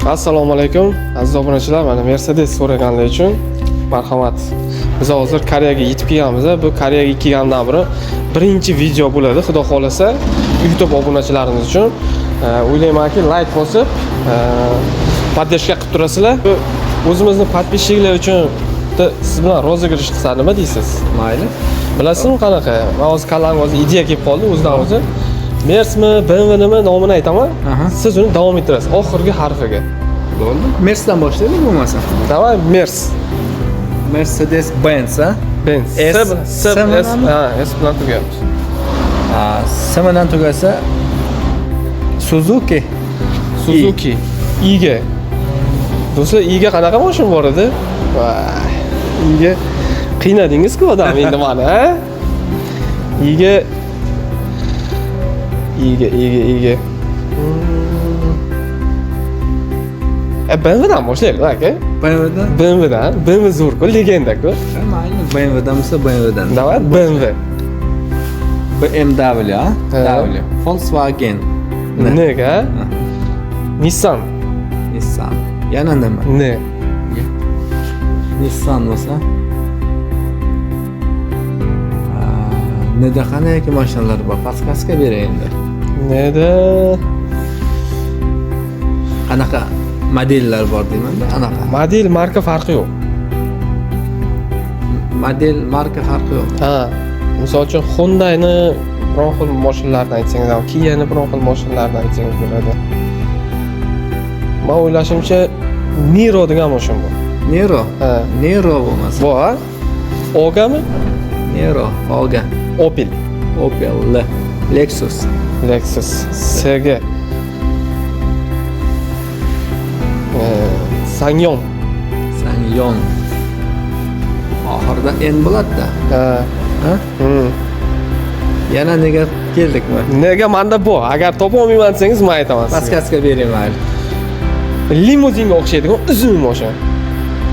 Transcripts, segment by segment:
Assalomu alaykum aziz obunachilar. Mana Mercedes so'raganlar uchun marhamat. Biz hozir Koreyaga yetib kelganmiz. Bu Koreyaga kelgandan beri birinchi video bo'ladi, xudo xolasa, YouTube obunachilarimiz uchun. O'ylaymanki, like bosib, podдержка qilib turasizlar. O'zimizni podpисчиклар uchun siz bilan rozыгрыш qilsa nima deysiz? Mayli. Bilasizmi qanaqa? Men hozir kallamga ideya kelib qoldi o'zidan o'zi. Mersmi, BMW nima nomini aytaman. Siz uni davom ettirasiz oxirgi harfiga. Bo'ldi. Mersdan boshlaylik bo'lmasa. Davay, Mers. Mercedes Benz, Benz. S bilan tugayapti. S bilan tugasa Suzuki. Suzuki. Iga. Do'stlar, Iga qanaqa mashina bor edi? Voy. Iga qiynadingiz-ku odam endi mana, ha? Iga. BMWdan boshlaylik, aka. BMWdan? BMW zo'r-ku, legenda-ku. Mayli, BMWdan bo'lsa BMWdan. Davay, BMW. BMW, W. Volkswagen. Nega? Nissan. Yana nima? Ne? Nissan bo'lsa. Neda qanday mashinalar bor? Paskaska beray endi. Neda? Qanaqa modellar bor deyman-da, anaqa. Model, marka farqi yo'q. Model, marka farqi yo'q. Ha. Misol uchun Honda'ni biron xil mashinalardan aytsangiz, Kia'ni biron xil mashinalardan aytsangiz bo'ladi. Men o'ylashimcha Niro degan mashina bor. Niro? Ha. Niro bo'lmasa. Bu, ha? Ogami? Niro, Oga. Opel. Lexus. SG. Sangyon. Oxirida en bo'ladi-da. Ha? Yana nega keldikmi? Nega menda bu? Agar topa olmayman desangiz, men aytaman sizga. Paskaska bering mayli. Limuzinga o'xshaydigan uzun mashina.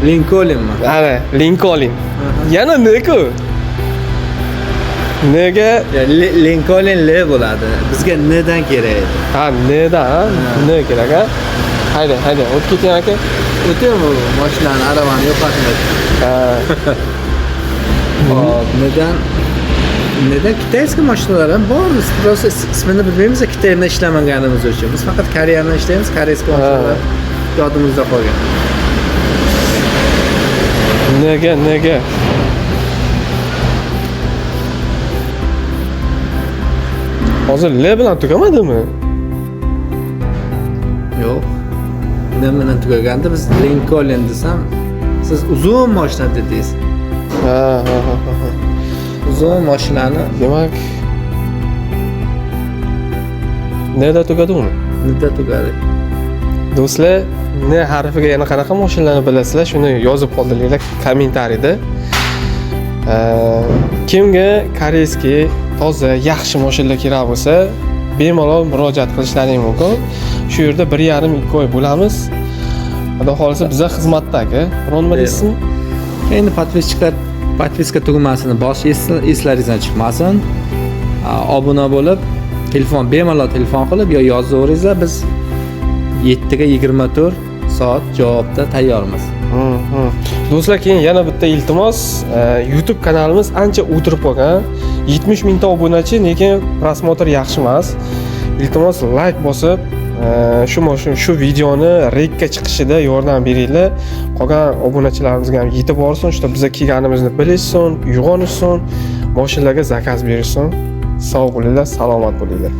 Lincolnmi? Ana, Lincoln. Yana nega? Nega? Lincoln L bo'ladi. Bizga nedan kerak edi? Ha, nedan? Ne kerak, ha? Haydi, o'tib keting aka. O'taymi mashinani, aravani yo'qotmaydi. Hop, neden kitayskiy mashinalar ham bor. Biz просто ismini bilmaymiz, Kitayda ishlamaganimiz uchun. Biz faqat Koreyada ishlaymiz, koreyskiy mashinalar yodimizda qolgan. Nega? Hozir L bilan tugamadimi? Yo'q. Nima bilan tugaganda biz Lincoln desam, siz uzun mashina dedingiz. Ha. Uzun mashinani, Demak, neda tugadi uni? nida tugadi? Do'stlar, ne harfiga yana qanaqa mashinalarni bilasizlar, shuni yozib qoldiringlar kommentariyada. Kimga koreyskiy toza, yaxshi mashinalar kerak bo'lsa, bemalol murojaat qilishlaring mumkin. Shu yerda 1,5-2 oy bo'lamiz. Xudo xolasa bizga xizmatda aka. Nima deysizmi? Endi podpiska tugmasini bosish eslaringizdan chiqmasin. Obuna bo'lib, bemalol telefon qilib yo yozaveringizlar, biz 7 ga 24 soat javobda tayyormiz. Do'stlar, keyin yana bitta iltimos, YouTube kanalimiz ancha o'tirib qolgan. 70 mingta obunachi, lekin prosmotr yaxshi emas. Iltimos like bosib, shu videoni reykka chiqishida yordam beringlar. Qolgan obunachilarimizga ham yetib borsin, shu bizga kelganimizni bilishsin, uyg'onishsin, mashinalarga zakaz berishsin. Sog' bo'linglar, salomat bo'linglar.